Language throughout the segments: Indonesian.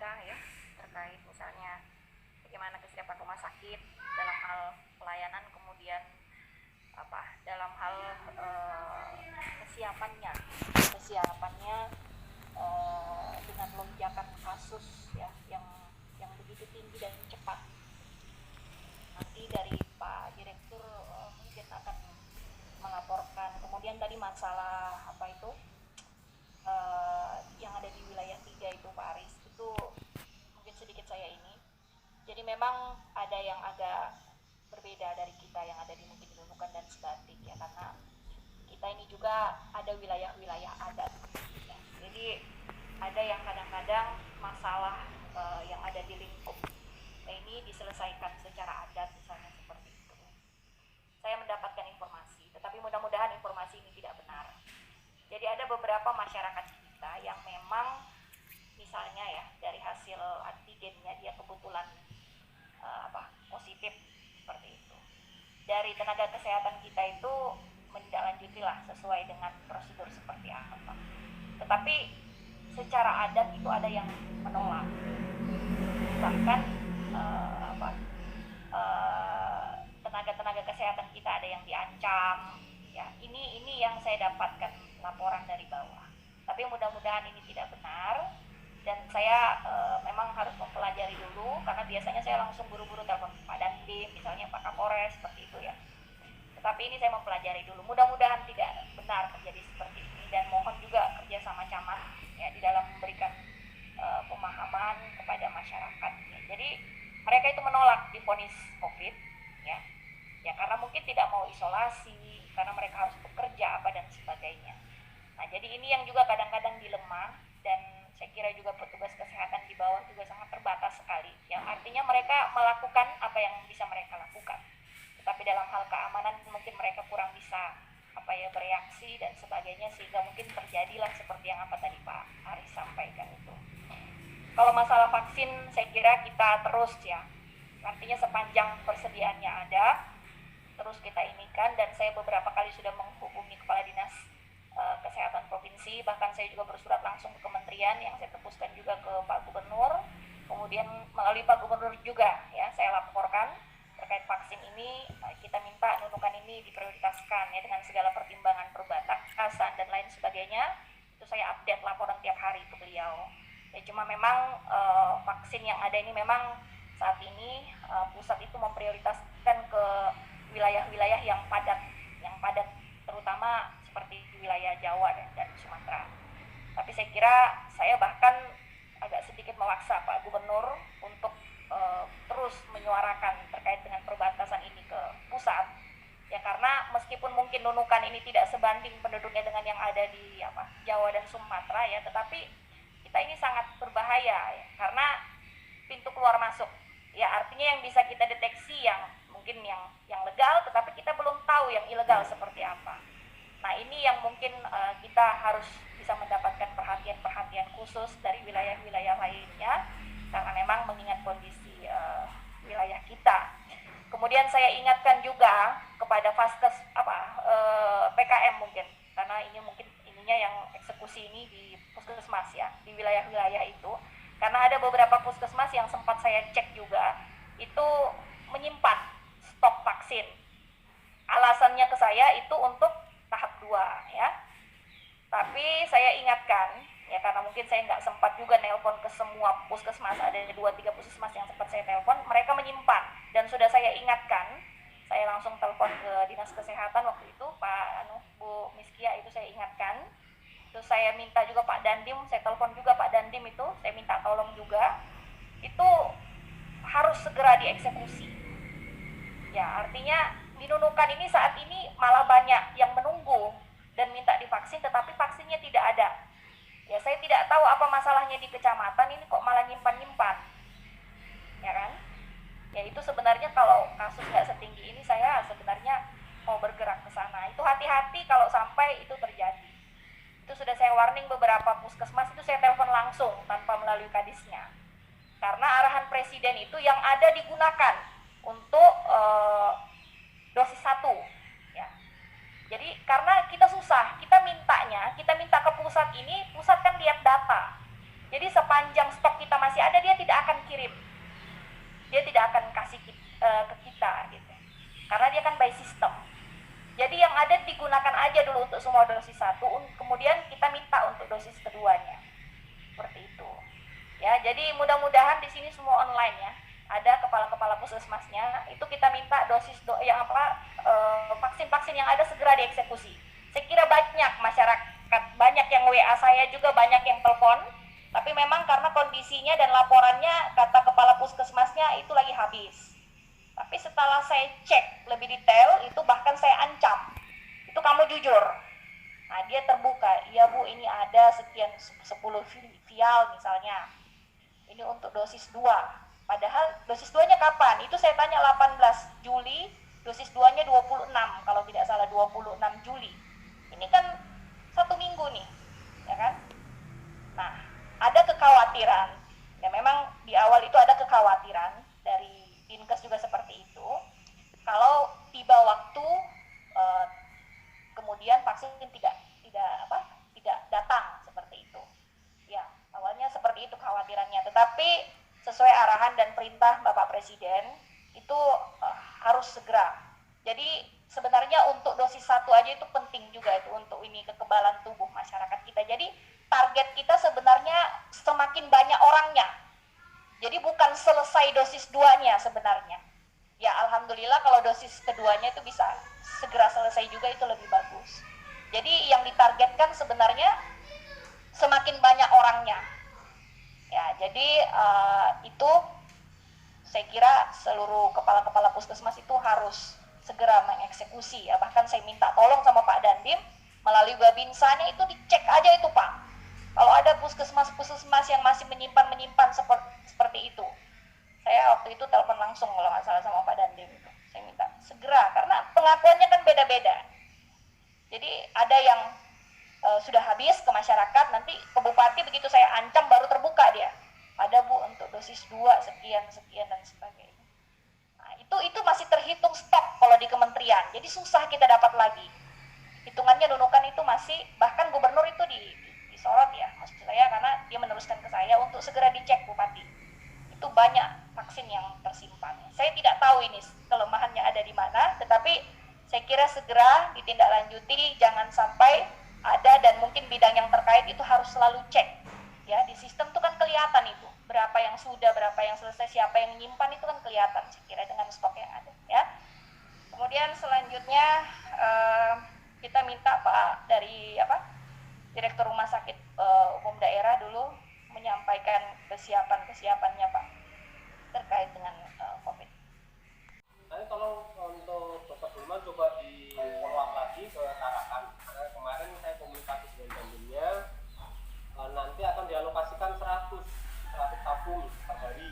kita ya terkait misalnya bagaimana kesiapan rumah sakit dalam hal pelayanan, kemudian dalam hal kesiapannya dengan lonjakan kasus ya yang begitu tinggi dan cepat. Nanti dari Pak Direktur mungkin akan melaporkan. Kemudian tadi masalah yang ada di wilayah 3 itu Pak Aris, itu mungkin sedikit saya ini. Jadi memang ada yang agak berbeda dari kita yang ada di mungkin di Nunukan dan Sebatik ya, karena kita ini juga ada wilayah-wilayah adat ya. Jadi ada yang kadang-kadang masalah yang ada di lingkup ini diselesaikan secara adat misalnya seperti itu. Saya mendapatkan informasi, tetapi mudah-mudahan informasi ini tidak benar. Jadi ada beberapa masyarakat kita yang memang misalnya ya dari hasil antigennya dia kebetulan positif seperti itu. Dari tenaga kesehatan kita itu menindaklanjutilah sesuai dengan prosedur seperti apa. Tetapi secara adat itu ada yang menolak. Bahkan tenaga-tenaga kesehatan kita ada yang diancam. Ya, ini yang saya dapatkan laporan dari bawah. Tapi mudah-mudahan ini tidak benar. Dan saya memang harus mempelajari dulu, karena biasanya saya langsung buru-buru telepon Pak Dandim, misalnya Pak Kapolres, seperti itu ya. Tetapi ini saya mempelajari dulu, mudah-mudahan tidak benar terjadi seperti ini, dan mohon juga kerjasama camat ya di dalam memberikan pemahaman kepada masyarakat ya. Jadi mereka itu menolak divonis COVID ya karena mungkin tidak mau isolasi, karena mereka harus bekerja dan sebagainya. Nah jadi ini yang juga kadang-kadang dilema, dan saya kira juga petugas kesehatan di bawah juga sangat terbatas sekali, yang artinya mereka melakukan apa yang bisa mereka lakukan, tetapi dalam hal keamanan mungkin mereka kurang bisa bereaksi dan sebagainya, sehingga mungkin terjadilah seperti yang apa tadi Pak Aris sampaikan itu. Kalau masalah vaksin saya kira kita terus ya, artinya sepanjang persediaannya ada terus kita inikan, dan saya beberapa kali sudah menghubungi Kepala Dinas Kesehatan Provinsi, bahkan saya juga bersurat langsung ke kementerian yang saya tepuskan juga ke Pak Gubernur, kemudian melalui Pak Gubernur juga ya saya laporkan terkait vaksin ini. Kita minta Nunukan ini diprioritaskan ya dengan segala pertimbangan perbatasan dan lain sebagainya. Itu saya update laporan tiap hari ke beliau ya. Cuma memang vaksin yang ada ini memang saat ini pusat itu memprioritaskan ke wilayah-wilayah yang padat terutama seperti di wilayah Jawa dan Sumatera. Tapi saya kira saya bahkan agak sedikit memaksa Pak Gubernur untuk terus menyuarakan terkait dengan perbatasan ini ke pusat ya, karena meskipun mungkin Nunukan ini tidak sebanding penduduknya dengan yang ada di Jawa dan Sumatera ya, tetapi kita ini sangat berbahaya ya, karena pintu keluar masuk ya, artinya yang bisa kita deteksi yang mungkin yang legal, tetapi kita belum tahu yang ilegal seperti apa. Nah ini yang mungkin kita harus bisa mendapatkan perhatian khusus dari wilayah-wilayah lainnya, karena memang mengingat kondisi wilayah kita. Kemudian saya ingatkan juga kepada vaskes PKM mungkin, karena ini mungkin ininya yang eksekusi ini di puskesmas ya, di wilayah-wilayah itu, karena ada beberapa puskesmas yang sempat saya cek juga itu menyimpan stok vaksin. Alasannya ke saya itu untuk tahap 2 ya. Tapi saya ingatkan ya, karena mungkin saya nggak sempat juga nelpon ke semua puskesmas, ada 2-3 puskesmas yang sempat saya telepon, mereka menyimpan, dan sudah saya ingatkan. Saya langsung telepon ke Dinas Kesehatan waktu itu, Bu Miskia, itu saya ingatkan. Terus saya minta juga Pak Dandim, saya telepon juga Pak Dandim itu, saya minta tolong juga, itu harus segera dieksekusi. Ya, artinya di Nunukan ini saat ini malah banyak yang menunggu dan minta divaksin, tetapi vaksinnya tidak ada. Ya, saya tidak tahu apa masalahnya di kecamatan ini kok malah nyimpan-nyimpan. Ya kan? Ya itu sebenarnya kalau kasus nggak setinggi ini, saya sebenarnya mau bergerak ke sana. Itu hati-hati kalau sampai itu terjadi. Itu sudah saya warning beberapa puskesmas, itu saya telepon langsung tanpa melalui kadisnya. Karena arahan presiden itu yang ada digunakan untuk dosis 1 ya. Jadi karena kita susah, kita minta ke pusat ini, pusat kan lihat data. Jadi sepanjang sepanjang stok kita masih ada, dia tidak akan kirim, dia tidak akan kasih ke kita gitu, karena dia kan by system. Jadi yang ada digunakan aja dulu untuk semua dosis 1, kemudian kita minta untuk dosis keduanya, seperti itu ya. Jadi mudah-mudahan di sini semua online ya, ada kepala-kepala puskesmasnya, itu kita minta dosis vaksin-vaksin yang ada segera dieksekusi. Saya kira banyak masyarakat, banyak yang WA saya juga, banyak yang telepon, tapi memang karena kondisinya dan laporannya, kata kepala puskesmasnya itu lagi habis. Tapi setelah saya cek lebih detail, itu bahkan saya ancam, itu kamu jujur. Nah, dia terbuka, iya Bu, ini ada sekian 10 vial misalnya, ini untuk dosis 2. Padahal dosis 2-nya kapan? Itu saya tanya 18 Juli, dosis 2-nya 26, kalau tidak salah 26 Juli. Ini kan 1 minggu nih, ya kan? Nah, ada kekhawatiran, ya memang di awal itu ada kekhawatiran, dari Dinkes juga seperti itu. Kalau tiba waktu, kemudian vaksin tidak datang, seperti itu. Ya, awalnya seperti itu kekhawatirannya, tetapi sesuai arahan dan perintah Bapak Presiden, itu harus segera. Jadi sebenarnya untuk dosis 1 aja itu penting juga itu untuk ini kekebalan tubuh masyarakat kita. Jadi target kita sebenarnya semakin banyak orangnya. Jadi bukan selesai dosis 2-nya sebenarnya. Ya alhamdulillah kalau dosis keduanya itu bisa segera selesai juga, itu lebih bagus. Jadi yang ditargetkan sebenarnya semakin banyak orangnya. Ya, jadi itu saya kira seluruh kepala-kepala puskesmas itu harus segera mengeksekusi ya. Bahkan saya minta tolong sama Pak Dandim melalui Babinsanya itu dicek aja itu Pak. Kalau ada puskesmas yang masih menyimpan seperti itu, saya waktu itu telepon langsung kalau nggak salah sama Pak Dandim itu. Saya minta segera, karena pengakuannya kan beda-beda. Jadi ada yang sudah habis ke masyarakat, nanti ke bupati begitu saya ancam baru terbuka dia. Ada Bu untuk dosis 2 sekian dan sebagainya. Nah, itu masih terhitung stok kalau di kementerian. Jadi susah kita dapat lagi. Hitungannya Nunukan itu masih, bahkan gubernur itu disorot ya, maksud saya, karena dia meneruskan ke saya untuk segera dicek Bupati. Itu banyak vaksin yang tersimpan. Saya tidak tahu ini kelemahannya ada di mana, tetapi saya kira segera ditindaklanjuti, jangan sampai ada, dan mungkin bidang yang terkait itu harus selalu cek ya. Di sistem itu kan kelihatan itu berapa yang sudah, berapa yang selesai, siapa yang menyimpan, itu kan kelihatan saya kira dengan stok yang ada ya. Kemudian selanjutnya kita minta Pak dari Direktur Rumah Sakit Umum Daerah dulu menyampaikan kesiapannya Pak terkait dengan COVID. Nanti tolong untuk Dokter Bulman coba di follow up lagi ke Tarakan, karena kemarin saya komunikasi dengan Bandungnya, nanti akan dialokasikan 100 tabung per hari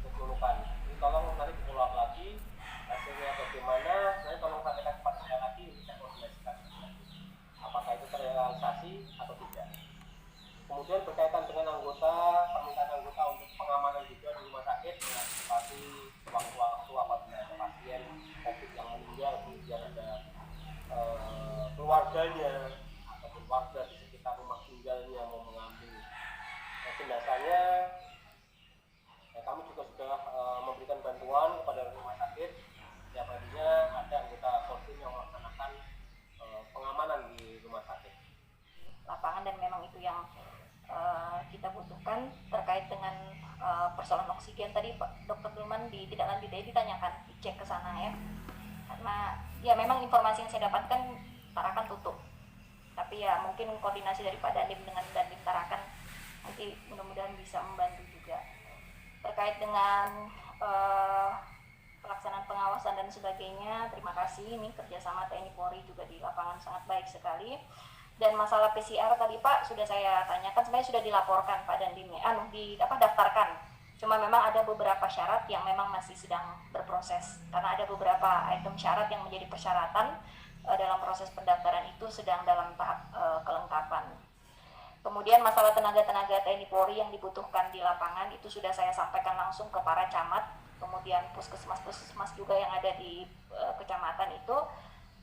untuk Nunukan. Jadi tolong nanti di follow up lagi hasilnya bagaimana, nanti tolong sampaikan kepada saya lagi, saya koordinasikan apakah itu terrealisasi atau tidak. Kemudian berkaitan dengan permintaan anggota untuk pengamanan juga di rumah sakit, mengantisipasi waktu-waktu apabila ada pasien COVID yang meninggal, kemudian ada keluarganya ataupun warga di sekitar rumah tinggalnya mau mengambil jenazahnya. Kami juga sudah memberikan bantuan kepada rumah sakit. Setiap harinya ada anggota Kodim yang melaksanakan pengamanan di rumah sakit lapangan, dan memang itu yang kita butuhkan. Terkait dengan persoalan oksigen tadi Pak Dr. Bulman ditindaklanjuti, ditanyakan, dicek ke sana ya, karena ya memang informasi yang saya dapatkan Tarakan tutup, tapi ya mungkin koordinasi dari Pak Dandim dengan Dandim Tarakan nanti mudah-mudahan bisa membantu juga. Terkait dengan pelaksanaan pengawasan dan sebagainya, terima kasih, ini kerjasama TNI Polri juga di lapangan sangat baik sekali. Dan masalah PCR tadi Pak sudah saya tanyakan, sebenarnya sudah dilaporkan Pak Dandim daftarkan. Cuma memang ada beberapa syarat yang memang masih sedang berproses, karena ada beberapa item syarat yang menjadi persyaratan dalam proses pendaftaran itu sedang dalam tahap kelengkapan. Kemudian masalah tenaga-tenaga TNI Polri yang dibutuhkan di lapangan itu sudah saya sampaikan langsung ke para camat, kemudian puskesmas juga yang ada di kecamatan itu.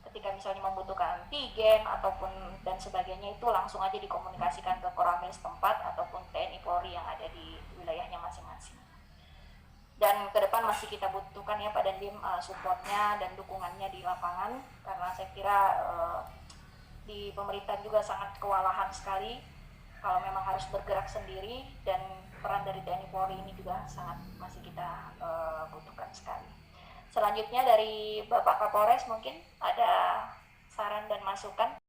Ketika misalnya membutuhkan antigen ataupun dan sebagainya, itu langsung aja dikomunikasikan ke Koramil setempat ataupun TNI Polri yang ada di butuhkan ya Pak Dandim supportnya dan dukungannya di lapangan, karena saya kira di pemerintah juga sangat kewalahan sekali kalau memang harus bergerak sendiri, dan peran dari TNI Polri ini juga sangat masih kita butuhkan sekali. Selanjutnya dari Bapak Kapolres mungkin ada saran dan masukan.